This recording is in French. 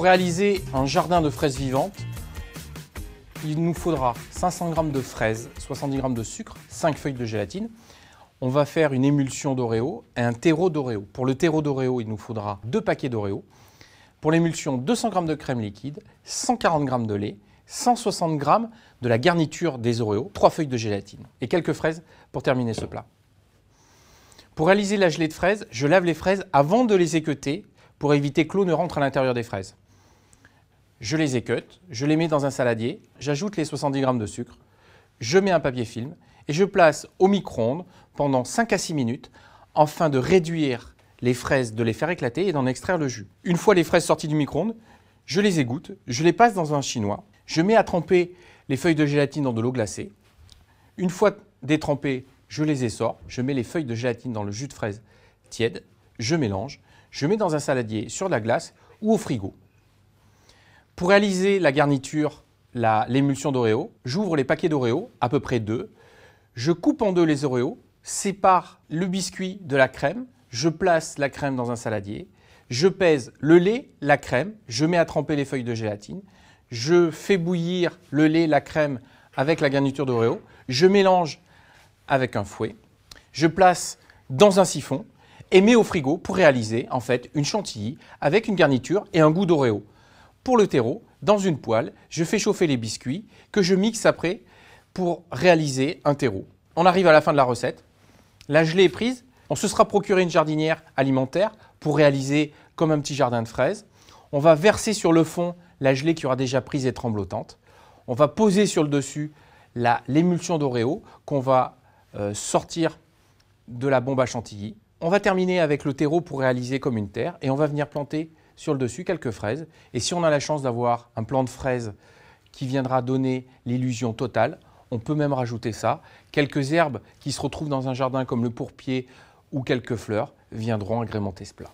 Pour réaliser un jardin de fraises vivantes, il nous faudra 500 g de fraises, 70 g de sucre, 5 feuilles de gélatine. On va faire une émulsion d'Oreo et un terreau d'Oreo. Pour le terreau d'Oreo, il nous faudra 2 paquets d'Oreo. Pour l'émulsion, 200 g de crème liquide, 140 g de lait, 160 g de la garniture des Oreos, 3 feuilles de gélatine et quelques fraises pour terminer ce plat. Pour réaliser la gelée de fraises, je lave les fraises avant de les équeuter pour éviter que l'eau ne rentre à l'intérieur des fraises. Je les équeute, je les mets dans un saladier, j'ajoute les 70 g de sucre, je mets un papier film et je place au micro-ondes pendant 5 à 6 minutes afin de réduire les fraises, de les faire éclater et d'en extraire le jus. Une fois les fraises sorties du micro-ondes, je les égoutte, je les passe dans un chinois, je mets à tremper les feuilles de gélatine dans de l'eau glacée. Une fois détrempées, je les essore, je mets les feuilles de gélatine dans le jus de fraise tiède, je mélange, je mets dans un saladier sur de la glace ou au frigo. Pour réaliser la garniture, l'émulsion d'Oreo, j'ouvre les paquets d'Oreo, à peu près 2. Je coupe en 2 les Oreos, sépare le biscuit de la crème, je place la crème dans un saladier, je pèse le lait, la crème, je mets à tremper les feuilles de gélatine, je fais bouillir le lait, la crème avec la garniture d'Oreo, je mélange avec un fouet, je place dans un siphon et mets au frigo pour réaliser en fait une chantilly avec une garniture et un goût d'Oreo. Pour le terreau, dans une poêle, je fais chauffer les biscuits que je mixe après pour réaliser un terreau. On arrive à la fin de la recette. La gelée est prise. On se sera procuré une jardinière alimentaire pour réaliser comme un petit jardin de fraises. On va verser sur le fond la gelée qui aura déjà prise et tremblotante. On va poser sur le dessus l'émulsion d'Oreo qu'on va sortir de la bombe à chantilly. On va terminer avec le terreau pour réaliser comme une terre et on va venir planter sur le dessus quelques fraises. Et si on a la chance d'avoir un plant de fraises qui viendra donner l'illusion totale, on peut même rajouter ça. Quelques herbes qui se retrouvent dans un jardin comme le pourpier ou quelques fleurs viendront agrémenter ce plat.